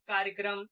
कार्यक्रम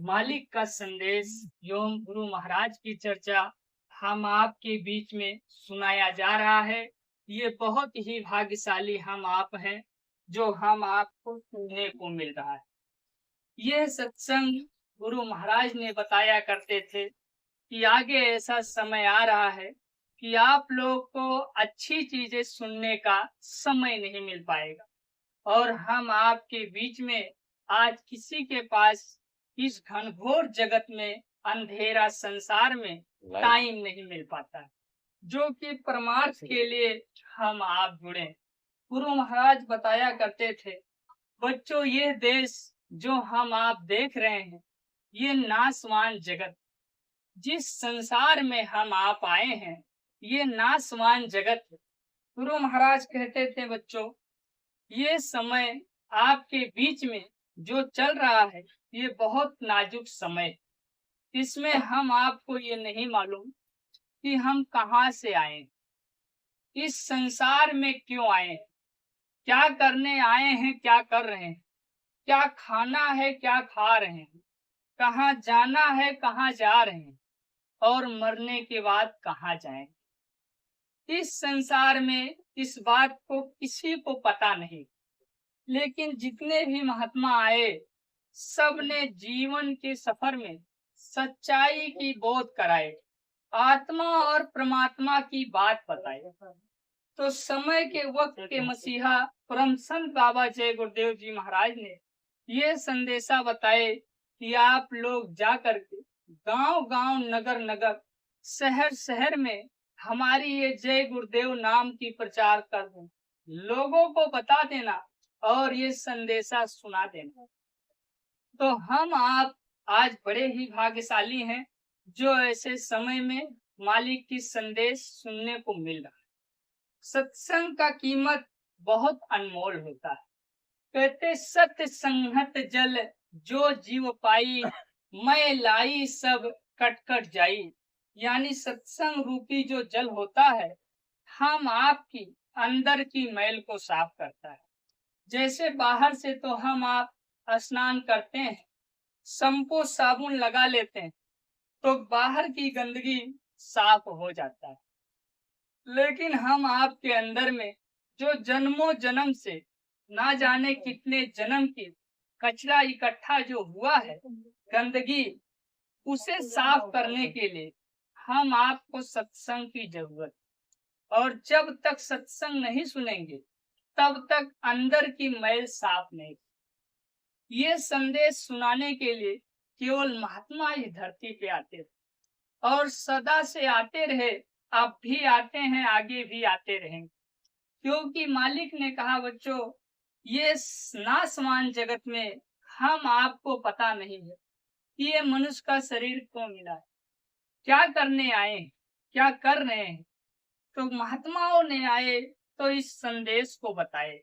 मालिक का संदेश एवं गुरु महाराज की चर्चा हम आपके बीच में सुनाया जा रहा है। ये बहुत ही भाग्यशाली हम आप हैं जो हम आपको सुनने को मिल रहा है। यह सत्संग गुरु महाराज ने बताया करते थे कि आगे ऐसा समय आ रहा है कि आप लोग को अच्छी चीजें सुनने का समय नहीं मिल पाएगा, और हम आपके बीच में आज किसी के पास इस घनघोर जगत में, अंधेरा संसार में टाइम नहीं मिल पाता है, जो कि परमार्थ के लिए हम आप जुड़े। गुरु महाराज बताया करते थे, बच्चों ये देश जो हम आप देख रहे हैं, ये नाशवान जगत, जिस संसार में हम आप आए हैं, ये नाशवान जगत है। गुरु महाराज कहते थे, बच्चों ये समय आपके बीच में जो चल रहा है, ये बहुत नाजुक समय। इसमें हम आपको ये नहीं मालूम कि हम कहाँ से आए, इस संसार में क्यों आए, क्या करने आए हैं, क्या कर रहे हैं, क्या खाना है, क्या खा रहे हैं, कहाँ जाना है, कहाँ जा रहे हैं, और मरने के बाद कहाँ जाएंगे। इस संसार में इस बात को किसी को पता नहीं, लेकिन जितने भी महात्मा आए, सब ने जीवन के सफर में सच्चाई की बोध कराए, आत्मा और परमात्मा की बात बताई। तो समय के वक्त के मसीहा परम संत बाबा जय गुरुदेव जी महाराज ने ये संदेशा बताए कि आप लोग जाकर के गांव गांव, नगर नगर, शहर शहर में हमारी ये जय गुरुदेव नाम की प्रचार कर दें, लोगों को बता देना और ये संदेशा सुना देना। तो हम आप आज बड़े ही भाग्यशाली हैं जो ऐसे समय में मालिक की संदेश सुनने को मिल रहा है। सत्संग का कीमत बहुत अनमोल होता है। कहते सत्य संगत जल जो जीव पाई, मैं लाई सब कट कट जाई। यानी सत्संग रूपी जो जल होता है, हम आपकी अंदर की मैल को साफ करता है। जैसे बाहर से तो हम आप स्नान करते हैं, शैम्पू साबुन लगा लेते हैं, तो बाहर की गंदगी साफ हो जाता है। लेकिन हम आपके अंदर में जो जन्मों जन्म से ना जाने कितने जन्म की कचरा इकट्ठा जो हुआ है, गंदगी, उसे साफ करने के लिए हम आपको सत्संग की जरूरत। और जब तक सत्संग नहीं सुनेंगे, तब तक अंदर की मैल साफ नहीं। ये संदेश सुनाने के लिए केवल महात्मा इस धरती पे आते थे और सदा से आते रहे, अब भी आते हैं, आगे भी आते रहेंगे। क्योंकि मालिक ने कहा, बच्चों ये नाशवान जगत में हम आपको पता नहीं है कि ये मनुष्य का शरीर क्यों मिला है, क्या करने आए हैं, क्या कर रहे हैं। तो महात्माओं ने आए तो इस संदेश को बताए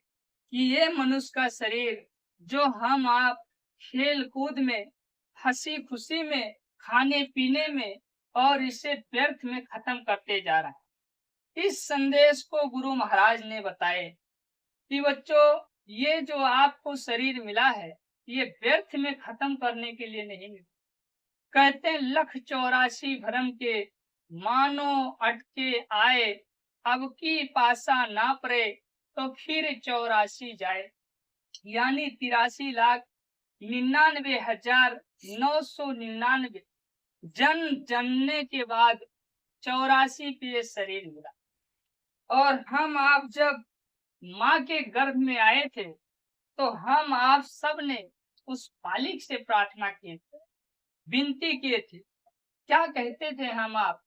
कि ये मनुष्य का शरीर जो हम आप खेल कूद में, हंसी खुशी में, खाने पीने में और इसे व्यर्थ में खत्म करते जा रहा है। इस संदेश को गुरु महाराज ने बताए कि बच्चों ये जो आपको शरीर मिला है, ये व्यर्थ में खत्म करने के लिए नहीं मिला। कहते हैं 1,84 भरम के मानो अटके आए, अब की पासा ना पड़े तो फिर 84 जाए। यानी 83,99,999 जनने के बाद 84 पे शरीर मिला। और हम आप जब माँ के गर्भ में आए थे, तो हम आप सब ने उस मालिक से प्रार्थना की थे, विनती किए थे। क्या कहते थे हम आप,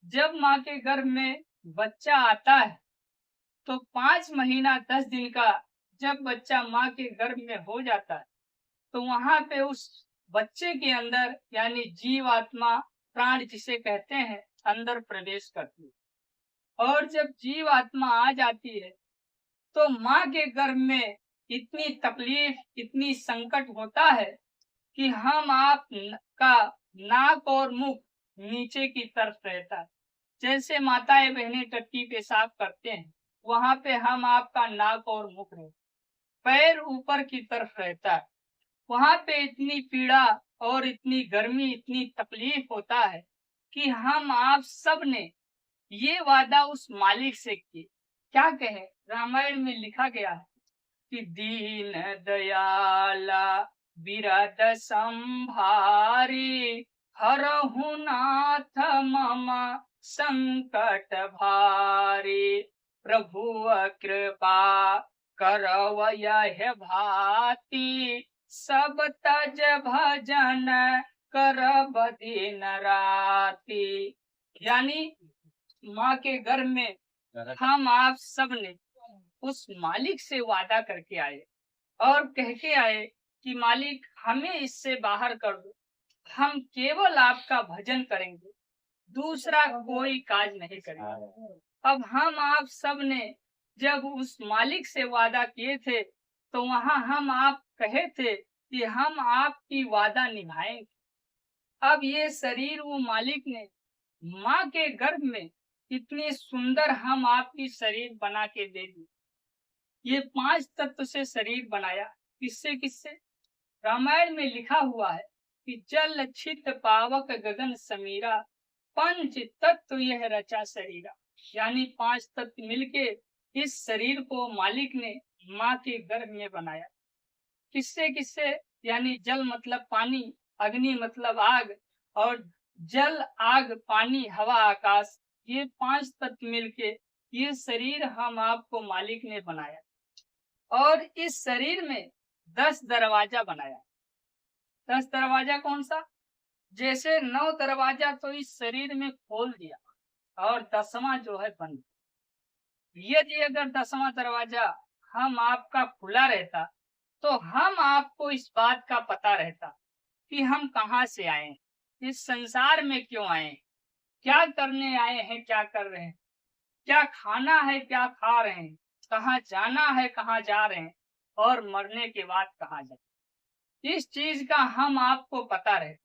जब माँ के गर्भ में बच्चा आता है, तो 5 महीना 10 दिन का जब बच्चा माँ के गर्भ में हो जाता है, तो वहां पे उस बच्चे के अंदर यानी जीव आत्मा, प्राण जिसे कहते हैं, अंदर प्रवेश करती है। और जब जीव आत्मा आ जाती है, तो माँ के गर्भ में इतनी तकलीफ, इतनी संकट होता है कि हम आप का नाक और मुख नीचे की तरफ रहता है। जैसे माताएं बहनें टट्टी पेशाब करते हैं, वहां पे हम आपका नाक और मुख रहता, पैर ऊपर की तरफ रहता है। वहां पे इतनी पीड़ा और इतनी गर्मी, इतनी तकलीफ होता है कि हम आप सब ने ये वादा उस मालिक से किए। क्या कहे, रामायण में लिखा गया है कि दीन दयाला बिरद संभारी, हरहु नाथ मम संकट भारी, प्रभु कृपा करव यह भांति, सब तज भजन करब दिन राति। यानी माँ के गर्भ में हम आप सब ने उस मालिक से वादा करके आए और कह के आए कि मालिक हमें इससे बाहर कर दो, हम केवल आपका भजन करेंगे, दूसरा कोई काज नहीं करेंगे। अब हम आप सब ने जब उस मालिक से वादा किए थे तो वहां हम आप कहे थे कि हम आपकी वादा निभाएंगे। अब ये शरीर वो मालिक ने माँ के गर्भ में इतनी सुंदर हम आपकी शरीर बना के दे दी। ये 5 तत्व से शरीर बनाया। किससे किससे? रामायण में लिखा हुआ है कि जल छित पावक गगन समीरा, पंच तत्व यह रचा शरीरा। यानी 5 तत्व मिलके इस शरीर को मालिक ने माँ के गर्भ में बनाया। किससे किससे? यानी जल मतलब पानी, अग्नि मतलब आग, और जल आग पानी हवा आकाश, ये 5 तत्व मिलके ये शरीर हम आपको मालिक ने बनाया। और इस शरीर में 10 दरवाजा बनाया। 10 दरवाजा कौन सा? जैसे 9 दरवाजा तो इस शरीर में खोल दिया और 10वां जो है बंद। यदि अगर 10वां दरवाजा हम आपका खुला रहता तो हम आपको इस बात का पता रहता कि हम कहाँ से आए, इस संसार में क्यों आए, क्या करने आए हैं, क्या कर रहे हैं, क्या खाना है, क्या खा रहे हैं, कहाँ जाना है, कहाँ जा रहे हैं, और मरने के बाद कहाँ जाए। इस चीज का हम आपको पता रहे।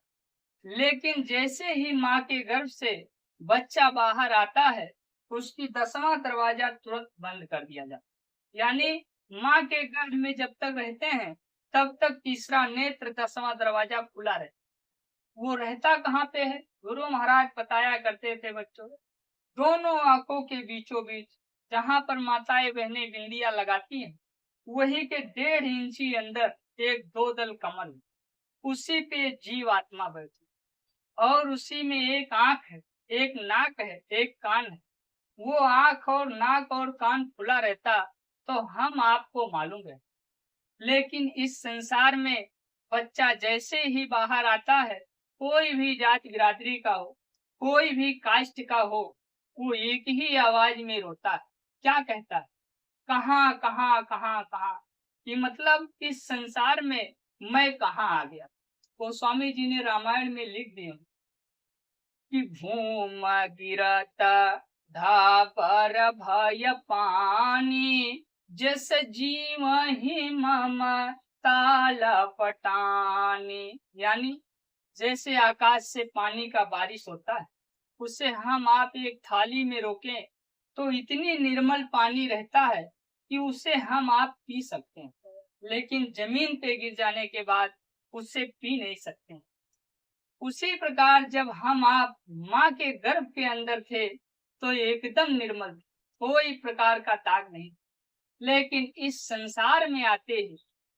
लेकिन जैसे ही माँ के गर्भ से बच्चा बाहर आता है उसकी 10वां दरवाजा तुरंत बंद कर दिया जाता। यानी माँ के गर्भ में जब तक रहते हैं तब तक तीसरा नेत्र 10वां दरवाजा खुला रहता। वो रहता कहाँ पे है? गुरु महाराज बताया करते थे बच्चों, दोनों आंखों के बीचों बीच जहाँ पर माताएं बहनें बिंदिया लगाती हैं वही के 1.5 इंची अंदर एक 2 दल कमल, उसी पे जीव आत्मा बैठी, और उसी में एक आंख है, एक नाक है, एक कान है। वो आंख और नाक और कान खुला रहता तो हम आपको मालूम है। लेकिन इस संसार में बच्चा जैसे ही बाहर आता है, कोई भी जाति बिरादरी का हो, कोई भी कास्ट का हो, वो एक ही आवाज में रोता है। क्या कहता है? कहाँ कहाँ कहाँ कहाँ। कि मतलब इस संसार में मैं कहाँ आ गया। तो स्वामी जी ने रामायण में लिख दिया कि भूम गिरत धा पर भय पानी, जस जीव ही मम ताल पटानी। यानी जैसे आकाश से पानी का बारिश होता है उसे हम आप एक थाली में रोकें तो इतनी निर्मल पानी रहता है कि उसे हम आप पी सकते हैं, लेकिन जमीन पे गिर जाने के बाद उसे पी नहीं सकते। उसी प्रकार जब हम आप माँ के गर्भ के अंदर थे तो एकदम निर्मल, कोई प्रकार का दाग नहीं। लेकिन इस संसार में आते ही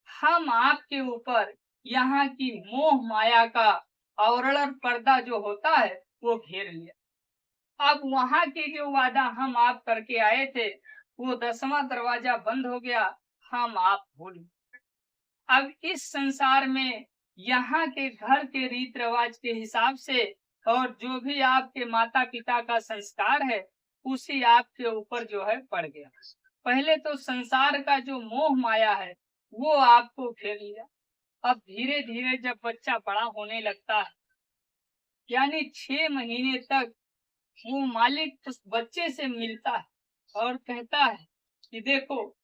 हम आपके ऊपर यहाँ की मोह माया का आवरण और पर्दा जो होता है वो घेर लिया। अब वहां की जो वादा हम आप करके आए थे वो 10वां दरवाजा बंद हो गया, हम आप भूल गए। अब इस संसार में यहाँ के घर के रीत रिवाज के हिसाब से और जो भी आपके माता पिता का संस्कार है उसी आपके ऊपर जो है पड़ गया। पहले तो संसार का जो मोह माया है वो आपको घेर लिया। अब धीरे धीरे जब बच्चा बड़ा होने लगता है, यानी 6 महीने तक वो मालिक उस बच्चे से मिलता है और कहता है कि देखो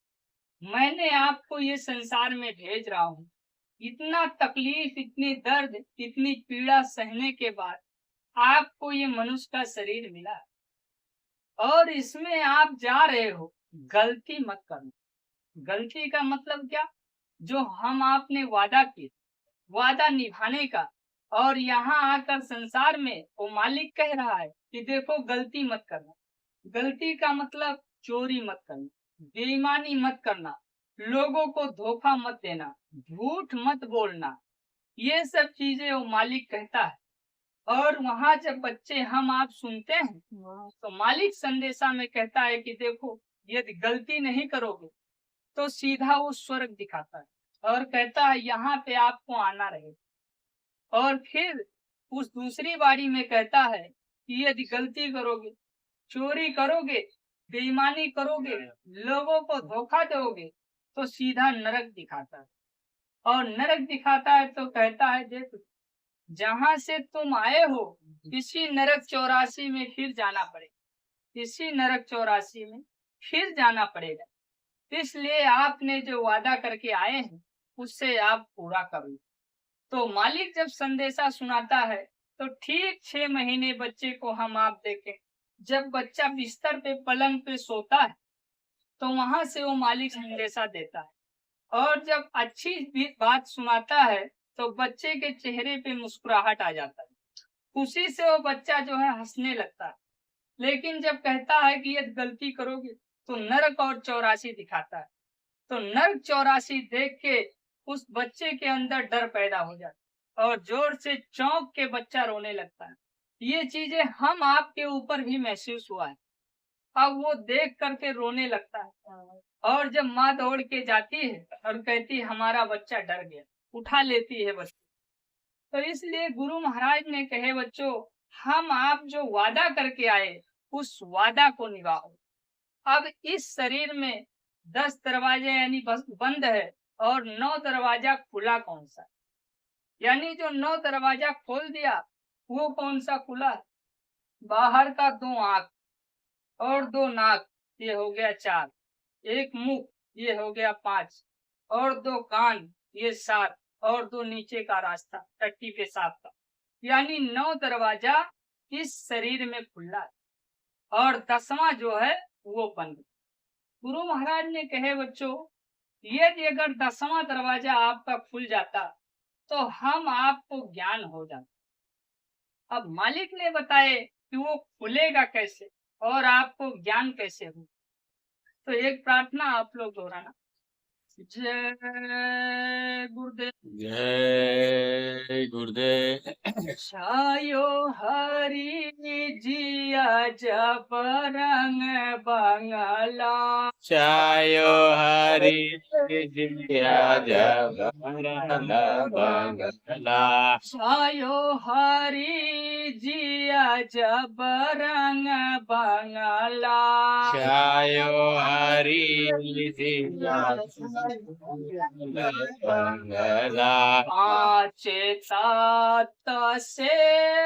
मैंने आपको ये संसार में भेज रहा हूँ, इतना तकलीफ, इतनी दर्द, इतनी पीड़ा सहने के बाद आपको ये मनुष्य का शरीर मिला और इसमें आप जा रहे हो, गलती मत करना। गलती का मतलब क्या? जो हम आपने वादा किए वादा निभाने का। और यहाँ आकर संसार में वो मालिक कह रहा है कि देखो गलती मत करना। गलती का मतलब चोरी मत करना, बेईमानी मत करना, लोगों को धोखा मत देना, झूठ मत बोलना। ये सब चीजें वो मालिक कहता है। और वहां जब बच्चे हम आप सुनते हैं तो मालिक संदेशा में कहता है कि देखो यदि गलती नहीं करोगे तो सीधा वो स्वर्ग दिखाता है और कहता है यहाँ पे आपको आना रहेगा। और फिर उस दूसरी बारी में कहता है कि यदि गलती करोगे, चोरी करोगे, बेईमानी करोगे, लोगों को धोखा दोगे तो सीधा नरक दिखाता है। और नरक दिखाता है तो कहता है देखो जहां से तुम आए हो इसी नरक 84 में फिर जाना पड़ेगा, इसी नरक 84 में फिर जाना पड़ेगा। इसलिए आपने जो वादा करके आए हैं उससे आप पूरा करो। तो मालिक जब संदेशा सुनाता है तो ठीक 6 महीने बच्चे को हम आप देखें, जब बच्चा बिस्तर पे पलंग पे सोता है तो वहां से वो मालिक संदेशा देता है। और जब अच्छी बात सुनाता है तो बच्चे के चेहरे पे मुस्कुराहट आ जाता है, खुशी से वो बच्चा जो है हंसने लगता है। लेकिन जब कहता है कि यदि गलती करोगे तो नरक और 84 दिखाता है। तो नरक 84 देख के उस बच्चे के अंदर डर पैदा हो जाता है और जोर से चौंक के बच्चा रोने लगता है। ये चीजें हम आपके ऊपर भी महसूस हुआ है। अब वो देख करके रोने लगता है और जब माँ दौड़ के जाती है और कहती है हमारा बच्चा डर गया, उठा लेती है बच्चा। तो इसलिए गुरु महाराज ने कहे बच्चों हम आप जो वादा करके आए उस वादा को निभाओ। अब इस शरीर में 10 दरवाजे यानी बस बंद है और 9 दरवाजा खुला कौन सा? यानी जो 9 दरवाजा खोल दिया वो कौन सा खुला? बाहर का 2 आंख और 2 नाक, ये हो गया 4, एक मुख, ये हो गया 5, और 2 कान, ये 7, और 2 नीचे का रास्ता टट्टी पेशाब का, यानी 9 दरवाजा इस शरीर में खुला है और 10वां जो है वो बंद। गुरु महाराज ने कहे बच्चों यदि अगर 10वां दरवाजा आपका खुल जाता तो हम आपको ज्ञान हो जाता। अब मालिक ने बताए कि वो खुलेगा कैसे और आपको ज्ञान कैसे हो। तो एक प्रार्थना आप लोग दोहराना। जय गुरुदेव। जय गुरुदेव। छायो हरि जिया जब रंग बंगला, छायो हरि जिया जब रंग बंगला, छायो हरि जिया जब रंग बंगला, छायो हरि जिया बंगला, 5 तत्व से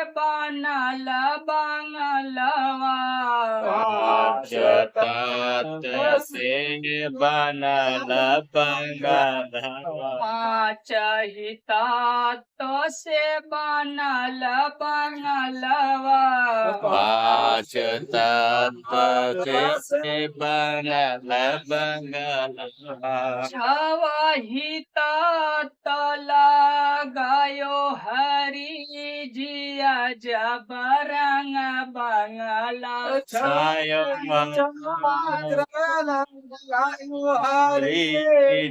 बनल बंगलवा, 5 तत्व से बनल बंगलवा, 5 ही तत्व से बनल बंगलवा, 5 तत्व से बनल बंगलवा, 6 ही तत्व लगायो हरि जिया जब रंग बंगला, छायो हरि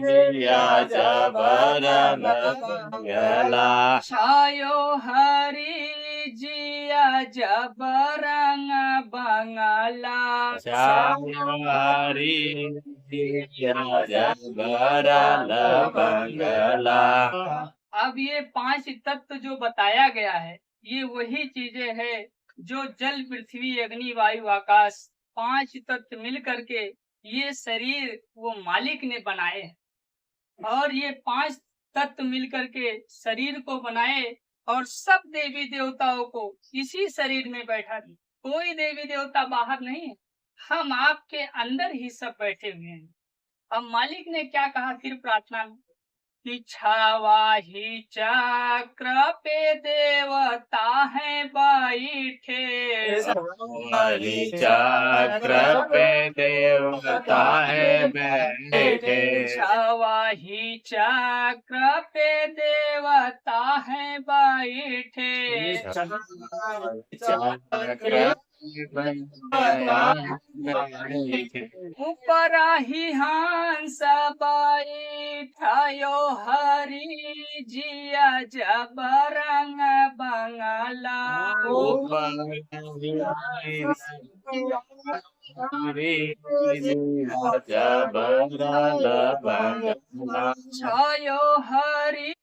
जिया जब रंग बंगला, छायो हरि जिया जब रंग बंगला, छायो हरि जिया जब रंग बंगला। अब ये 5 तत्व जो बताया गया है ये वही चीजें है जो जल पृथ्वी अग्नि वायु आकाश 5 तत्व मिल करके ये शरीर वो मालिक ने बनाए हैं। और ये 5 तत्व मिल करके शरीर को बनाए और सब देवी देवताओं को इसी शरीर में बैठा दी। कोई देवी देवता बाहर नहीं है, हम आपके अंदर ही सब बैठे हुए हैं। अब मालिक ने क्या कहा फिर प्रार्थना में कि छावा ही चक्र पे देवता है बैठे। हरि चक्र पे देवता है बैठे। छावाही चक्र पे देवता है बैठे। चक्र ऊपर ही हंस बैठायो हरि जिया जब रंग बंगला। छायो हरि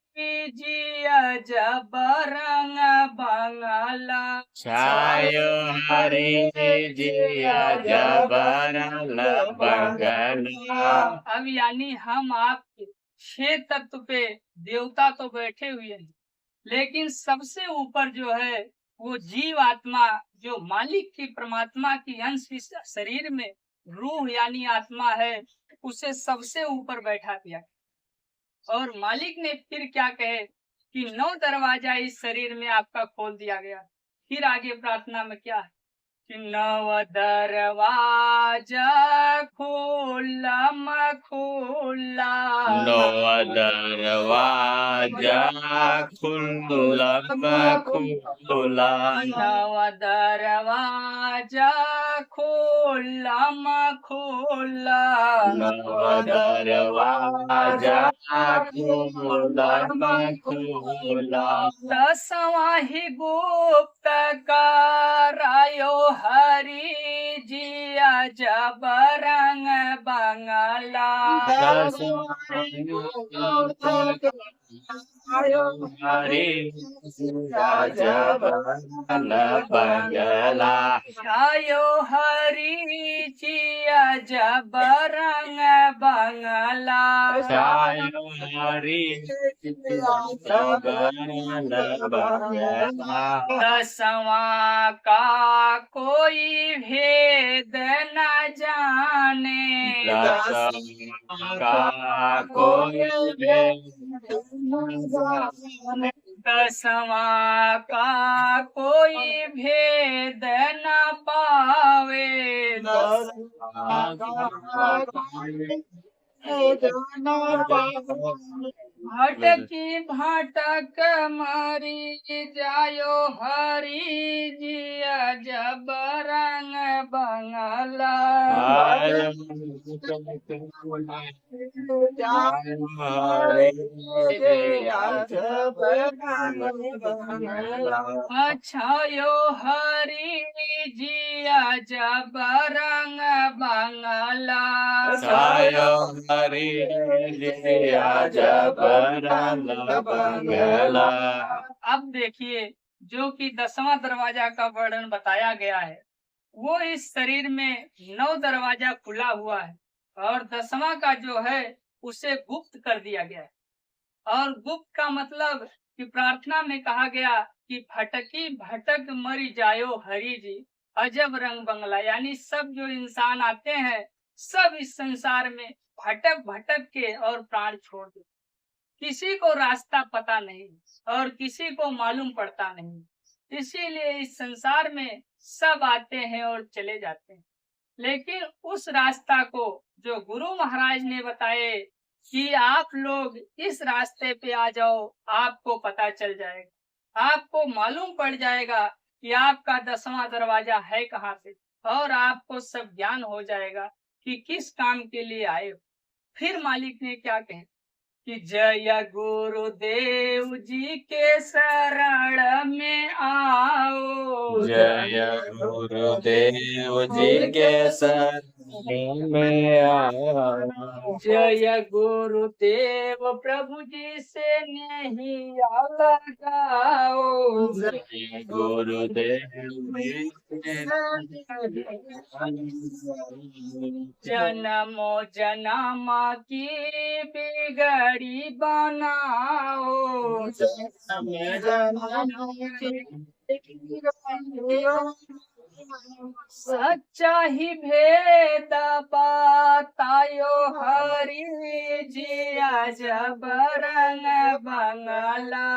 जिया जब रंग बंगला। छायो हरि जिया जबरल बंगला। अब यानी हम आपके 6 तत्व पे देवता तो बैठे हुए हैं, लेकिन सबसे ऊपर जो है वो जीव आत्मा जो मालिक की परमात्मा की अंश इस शरीर में रूह यानी आत्मा है, उसे सबसे ऊपर बैठा दिया। और मालिक ने फिर क्या कहे कि 9 दरवाजा इस शरीर में आपका खोल दिया गया। फिर आगे प्रार्थना में क्या है कि 9 दरवाजा खुल्लम खुल्ला। 9 दरवाजा खुल्लम खुल्ला। 9 दरवाजा खुल्लम खुल्ला। 9 दरवाजा खुल्लम खुल्ला। 10वां ही गुप्त करायो हरि जिया जब रंग बंगला। हरि बंगला। छायो हरि जिया जब रंग बंगला। छायो हरि बंगला। 10वां का कोई भेद न जाने। 10वां का कोई भेद न जाने। 10वां का कोई भेद न पावे। 10वां का कोई भटकी भटक मरी जायो हरि जिया जब रंग बंगला। छायो हरि जिया जब रंग बंगला। छायो हरि जिया जब रंग बंगला। अब देखिए जो कि 10वां दरवाजा का वर्णन बताया गया है, वो इस शरीर में 9 दरवाजा खुला हुआ है और 10वां का जो है उसे गुप्त कर दिया गया है। और गुप्त का मतलब कि प्रार्थना में कहा गया कि भटकी भटक मरी जायो हरि जी अजब रंग बंगला, यानी सब जो इंसान आते हैं सब इस संसार में भटक भटक के और प्राण छोड़ दे। किसी को रास्ता पता नहीं और किसी को मालूम पड़ता नहीं, इसीलिए इस संसार में सब आते हैं और चले जाते हैं। लेकिन उस रास्ता को जो गुरु महाराज ने बताए कि आप लोग इस रास्ते पे आ जाओ, आपको पता चल जाएगा, आपको मालूम पड़ जाएगा कि आपका 10वां दरवाजा है कहाँ पे, और आपको सब ज्ञान हो जाएगा कि किस काम के लिए आए हो। फिर मालिक ने क्या कहे कि जय गुरुदेव जी के शरण में आओ। जय गुरुदेव जी के शरण में आओ। जय गुरुदेव प्रभु जी से नहीं लगाओ। जय गुरुदेव जी के जन्मो जन्म की बिगड़ी बनाओ। सच्चा ही भेद बतायो हरि जिया जब रंग बंगला।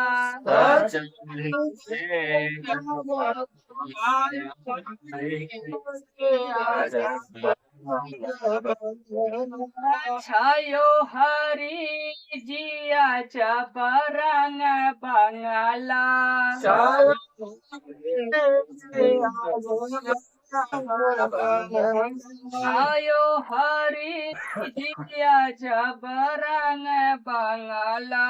छायो हरी जिया जबरंग बंगला छायो हरी जिया जबरंग बंगला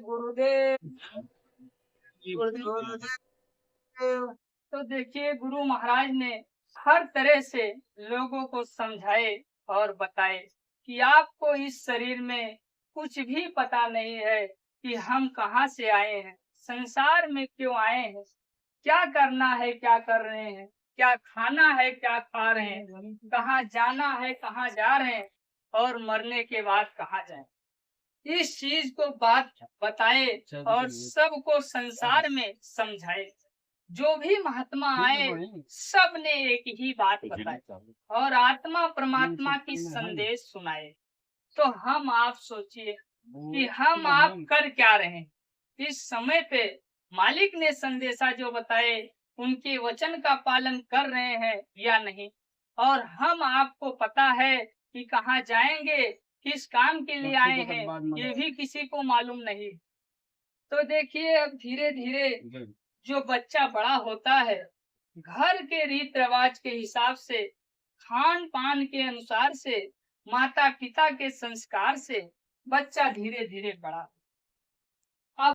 गुरुदेव। तो देखिए गुरु महाराज ने हर तरह से लोगों को समझाए और बताए कि आपको इस शरीर में कुछ भी पता नहीं है कि हम कहाँ से आए हैं, संसार में क्यों आए हैं, क्या करना है, क्या कर रहे हैं, क्या खाना है, क्या खा रहे हैं, कहाँ जाना है, कहाँ जा रहे हैं और मरने के बाद कहाँ जाएं। इस चीज को बात बताए और सबको संसार में समझाए। जो भी महात्मा आए सब ने एक ही बात बताई और आत्मा परमात्मा की संदेश सुनाए। तो हम आप सोचिए कि हम आप कर क्या रहे हैं। इस समय पे मालिक ने संदेशा जो बताए उनके वचन का पालन कर रहे हैं या नहीं, और हम आपको पता है कि कहाँ जाएंगे, किस काम के लिए आए हैं, ये भी किसी को मालूम नहीं। तो देखिए अब धीरे धीरे जो बच्चा बड़ा होता है, घर के रीत रिवाज के हिसाब से, खान पान के अनुसार से, माता पिता के संस्कार से बच्चा धीरे धीरे बड़ा